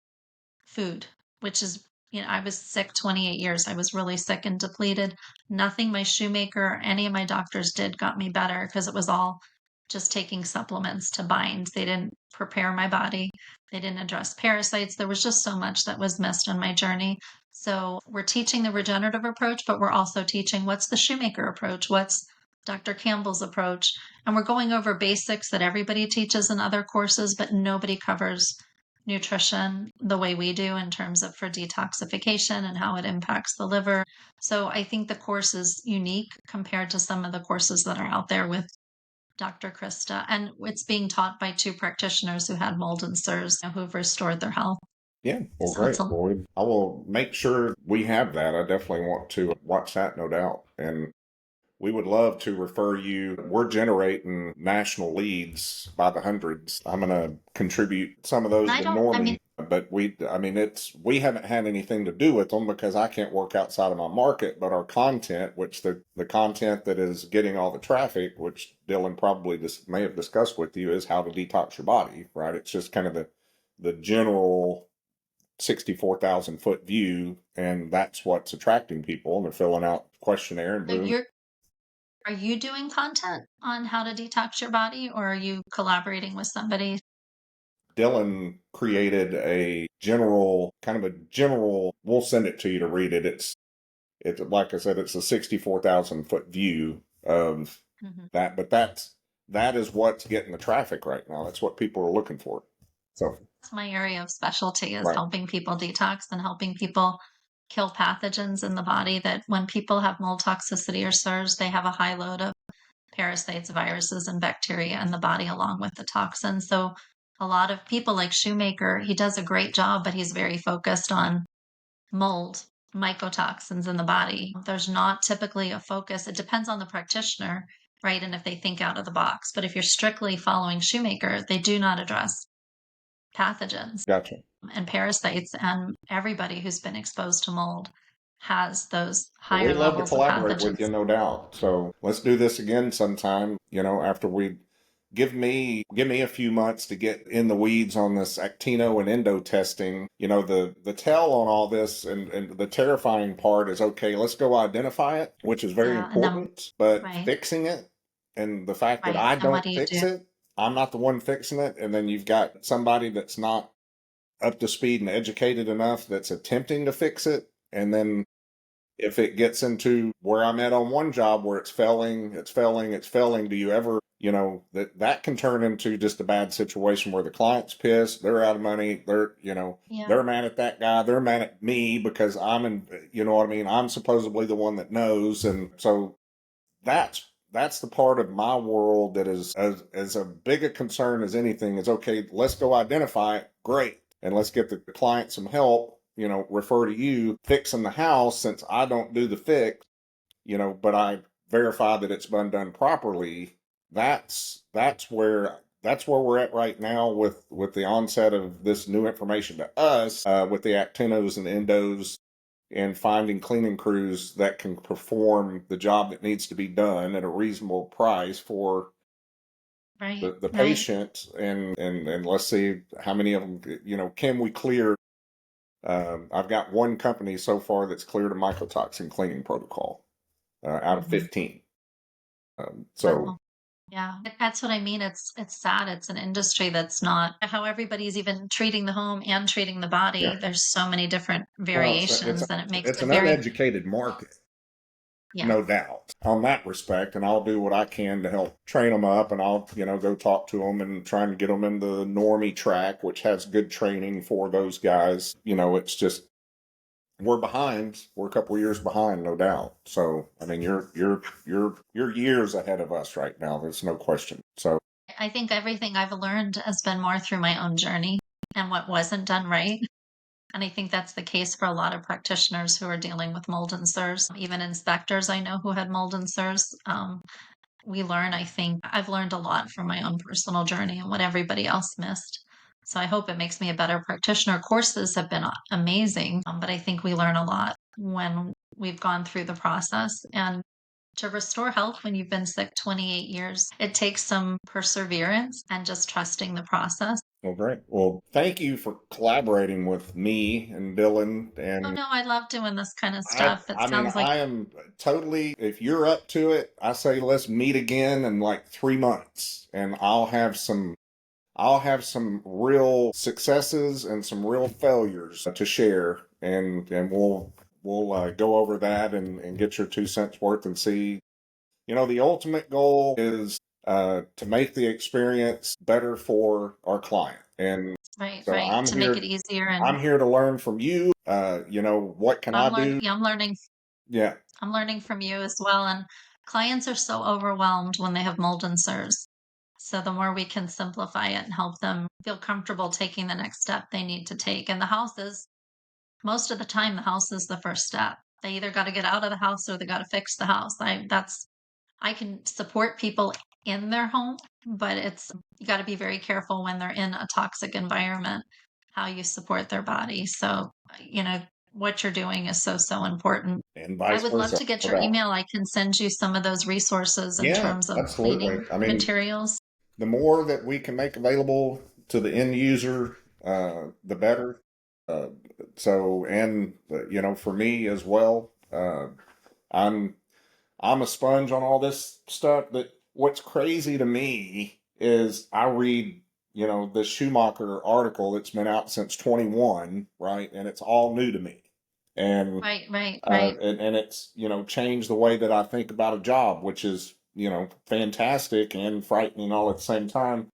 food, which is, I was sick 28 years. I was really sick and depleted. Nothing my shoemaker or any of my doctors did got me better because it was all just taking supplements to bind. They didn't prepare my body. They didn't address parasites. There was just so much that was missed on my journey. So we're teaching the regenerative approach, but we're also teaching what's the shoemaker approach, what's Dr. Campbell's approach. And we're going over basics that everybody teaches in other courses, but nobody covers nutrition the way we do in terms of for detoxification and how it impacts the liver. So I think the course is unique compared to some of the courses that are out there with Dr. Krista. And it's being taught by two practitioners who had mold and SIRS who've restored their health. Yeah, well, So it's great. Well, I will make sure we have that. I definitely want to watch that, no doubt. And we would love to refer you. We're generating national leads by the hundreds. I'm going to contribute some of those to Normie, but we haven't had anything to do with them because I can't work outside of my market. But our content, which the content that is getting all the traffic, which Dylan probably may have discussed with you, is how to detox your body, right? It's just kind of the general 64,000 foot view, and that's what's attracting people. And they're filling out questionnaire and boom. Are you doing content on how to detox your body, or are you collaborating with somebody? Dylan created we'll send it to you to read it. It's like I said, it's a 64,000 foot view of that, but that is what's getting the traffic right now. That's what people are looking for. So that's my area of specialty is helping people detox and helping people kill pathogens in the body that when people have mold toxicity or SIRS, they have a high load of parasites, viruses, and bacteria in the body along with the toxins. So a lot of people like Shoemaker, he does a great job, but he's very focused on mold, mycotoxins in the body. There's not typically a focus. It depends on the practitioner, right? And if they think out of the box. But if you're strictly following Shoemaker, they do not address pathogens. Gotcha. And parasites, and everybody who's been exposed to mold has those higher We'd love to levels of collaborate with you, pathogens. no doubt. So let's do this again sometime. After we give me a few months to get in the weeds on this Actino and endo testing. The tell on all this and the terrifying part is, okay, let's go identify it, which is very important, but fixing it and the fact that I don't fix it, I'm not the one fixing it, and then you've got somebody that's not up to speed and educated enough that's attempting to fix it, and then if it gets into where I'm at on one job where it's failing, do you ever, that can turn into just a bad situation where the client's pissed, they're out of money, they're mad at that guy, they're mad at me because I'm supposedly the one that knows. And so that's the part of my world that is as a big a concern as anything is, okay, let's go identify it. Great. And let's get the client some help, refer to you fixing the house since I don't do the fix, but I verify that it's been done properly. That's where we're at right now with the onset of this new information to us, with the Actinos and endos and finding cleaning crews that can perform the job that needs to be done at a reasonable price for the patient. And let's see how many of them, can we clear. I've got one company so far that's cleared a mycotoxin cleaning protocol out of 15. Yeah, that's what I mean. It's sad. It's an industry that's not how everybody's even treating the home and treating the body. Yeah. There's so many different variations, and it makes it's an uneducated market. Yeah. No doubt on that respect. And I'll do what I can to help train them up, and I'll, go talk to them and trying to get them in the Normie track, which has good training for those guys. It's just, we're behind. We're a couple of years behind, no doubt. So, I mean, you're years ahead of us right now. There's no question. So I think everything I've learned has been more through my own journey and what wasn't done right. And I think that's the case for a lot of practitioners who are dealing with mold and SIRS. Even inspectors I know who had mold and SIRS. I think I've learned a lot from my own personal journey and what everybody else missed. So I hope it makes me a better practitioner. Courses have been amazing, but I think we learn a lot when we've gone through the process. And to restore health when you've been sick 28 years, it takes some perseverance and just trusting the process. Well, great. Well, thank you for collaborating with me and Dylan. Oh And no, I love doing this kind of stuff. It I mean, sounds like I am totally, if you're up to it, I say let's meet again in like 3 months and I'll have some real successes and some real failures to share, and we'll go over that and get your 2 cents worth and see. The ultimate goal is to make the experience better for our client, and right, so right, to make it easier. And I'm here to learn from you. What can I I'm learning, do? yeah, Yeah, I'm learning from you as well. And clients are so overwhelmed when they have mold and SIRS. So the more we can simplify it and help them feel comfortable taking the next step they need to take. And the house is, most of the time, the house is the first step. They either got to get out of the house or they got to fix the house. I can support people in their home, but you got to be very careful when they're in a toxic environment, how you support their body. So, you know, what you're doing is so, so important. and I vice would love versa, to get no your doubt. email. I can send you some of those resources in Yeah, terms of absolutely. cleaning I mean, materials. the more that we can make available to the end user, the better. So, and for me as well, I'm I'm a sponge on all this stuff. But what's crazy to me is I read, the Schumacher article that's been out since 21, right? And it's all new to me. And Right, right, right. and it's changed the way that I think about a job, which is fantastic and frightening all at the same time.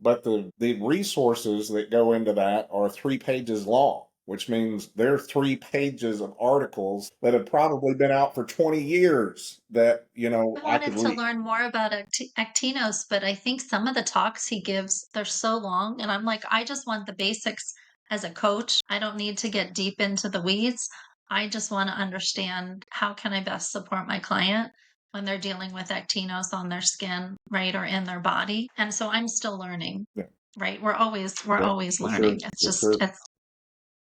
But the resources that go into that are 3 pages long, which means there are 3 pages of articles that have probably been out for 20 years that I I could wanted to read. learn more about Actinos, but I think some of the talks he gives, they're so long. And I'm like, I just want the basics as a coach. I don't need to get deep into the weeds. I just want to understand how can I best support my client when they're dealing with Actinos on their skin, right, or in their body. And so I'm still learning, Yeah, right? We're yeah, always for sure, learning. for sure. It's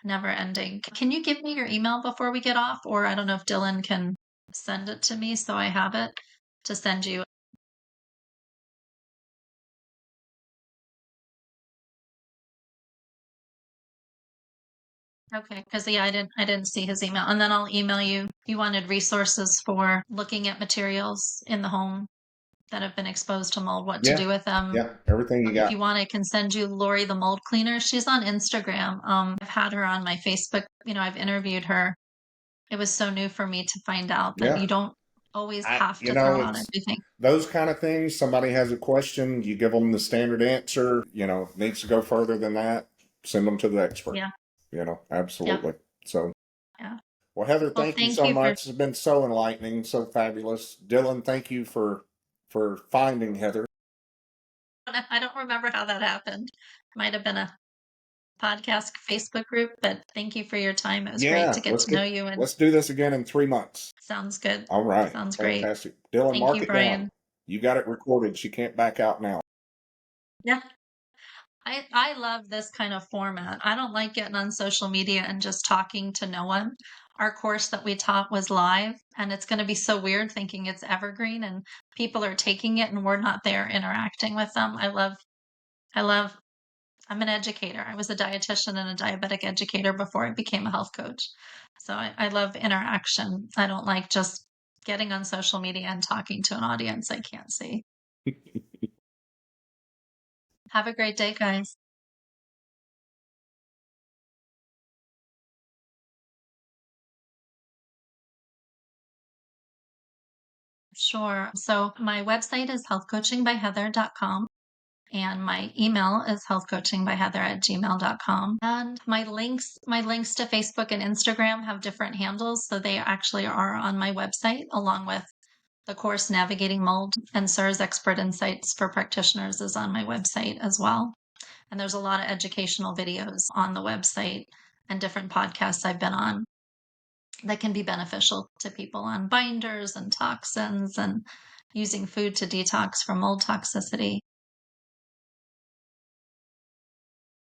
never ending. Can you give me your email before we get off? Or I don't know if Dylan can send it to me so I have it to send you. Okay, because yeah, I didn't see his email. And then I'll email you. You wanted resources for looking at materials in the home that have been exposed to mold, what to Yeah, do with them. yeah, everything you If got. you want, I can send you Lori the mold cleaner. She's on Instagram. I've had her on my Facebook. I've interviewed her. It was so new for me to find out that Yeah, you don't always have to throw out it's everything. those kind of things. Somebody has a question, you give them the standard answer. Needs to go further than that. Send them to the expert. Yeah, yeah, Absolutely. So, yeah. well, Heather, Well, thank you thank so you for. much. It's been so enlightening, so fabulous. Dylan, thank you for finding Heather. I don't remember how that happened. Might have been a podcast Facebook group, but thank you for your time. It was great Yeah, to get to know you, and let's do this again in 3 months. sounds good. All right, Sounds great. fantastic. Dylan, Thank mark you, it down. Brian. You got it recorded. She can't back out now. Yeah. I love this kind of format. I don't like getting on social media and just talking to no one. Our course that we taught was live, and it's going to be so weird thinking it's evergreen and people are taking it and we're not there interacting with them. I love I'm an educator. I was a dietitian and a diabetic educator before I became a health coach. So I love interaction. I don't like just getting on social media and talking to an audience I can't see. Have a great day, guys. Sure. So my website is healthcoachingbyheather.com and my email is healthcoachingbyheather@gmail.com. And my links to Facebook and Instagram have different handles. So they actually are on my website along with the course Navigating Mold and SIRS Expert Insights for Practitioners is on my website as well. And there's a lot of educational videos on the website and different podcasts I've been on that can be beneficial to people on binders and toxins and using food to detox from mold toxicity.